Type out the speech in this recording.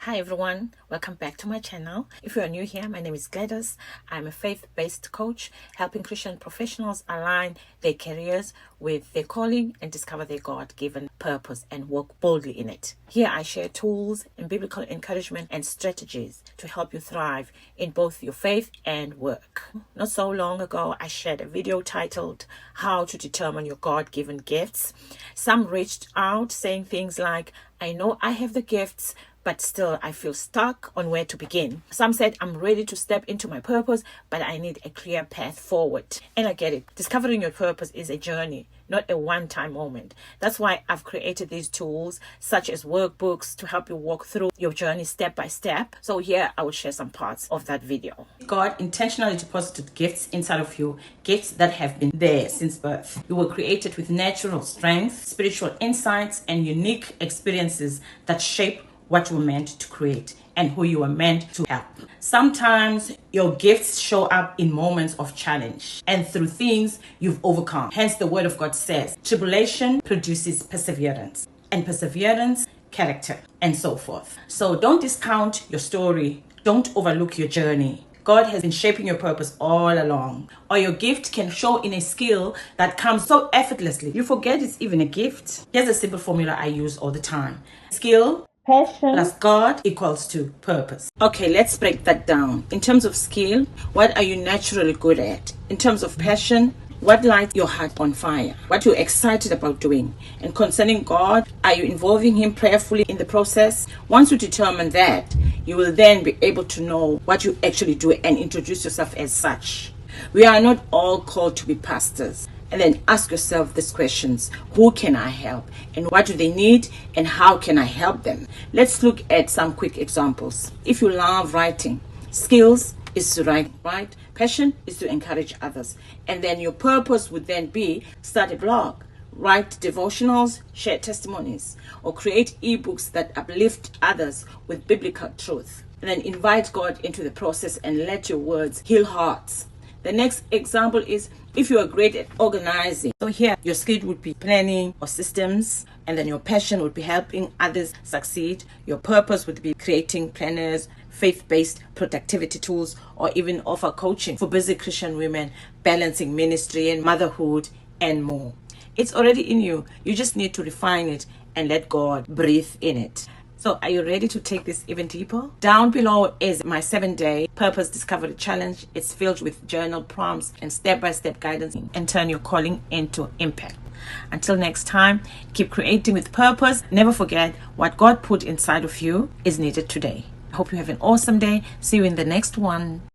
Hi everyone, welcome back to my channel. If you are new here, my name is Gladys. I'm a faith-based coach helping Christian professionals align their careers with their calling and discover their God-given purpose and walk boldly in it. Here I share tools and biblical encouragement and strategies to help you thrive in both your faith and work. Not so long ago, I shared a video titled How to Determine Your God-Given Gifts. Some reached out saying things like, I know I have the gifts, but still I feel stuck on where to begin. Some said I'm ready to step into my purpose, but I need a clear path forward. And I get it. Discovering your purpose is a journey, not a one-time moment. That's why I've created these tools, such as workbooks, to help you walk through your journey step by step. So here I will share some parts of that video. God intentionally deposited gifts inside of you, gifts that have been there since birth. You were created with natural strength, spiritual insights, and unique experiences that shape what you were meant to create and who you were meant to help. Sometimes your gifts show up in moments of challenge and through things you've overcome. Hence the word of God says, tribulation produces perseverance, and perseverance, character, and so forth. So don't discount your story. Don't overlook your journey. God has been shaping your purpose all along. Or your gift can show in a skill that comes so effortlessly, you forget it's even a gift. Here's a simple formula I use all the time. Skill plus God equals to purpose. Okay, let's break that down. In terms of skill, what are you naturally good at? In terms of passion, what lights your heart on fire? What you're excited about doing? And concerning God, are you involving Him prayerfully in the process? Once you determine that, you will then be able to know what you actually do and introduce yourself as such. We are not all called to be pastors. And then ask yourself these questions. Who can I help? And what do they need? And how can I help them? Let's look at some quick examples. If you love writing, skills is to write, right? Passion is to encourage others. And then your purpose would then be start a blog, write devotionals, share testimonies, or create ebooks that uplift others with biblical truth. And then invite God into the process and let your words heal hearts. The next example is if you are great at organizing. So here, your skill would be planning or systems, and then your passion would be helping others succeed. Your purpose would be creating planners, faith-based productivity tools, or even offer coaching for busy Christian women, balancing ministry and motherhood, and more. It's already in you. You just need to refine it and let God breathe in it. So are you ready to take this even deeper? Down below is my 7-day Purpose Discovery Challenge. It's filled with journal prompts and step-by-step guidance and turn your calling into impact. Until next time, keep creating with purpose. Never forget what God put inside of you is needed today. I hope you have an awesome day. See you in the next one.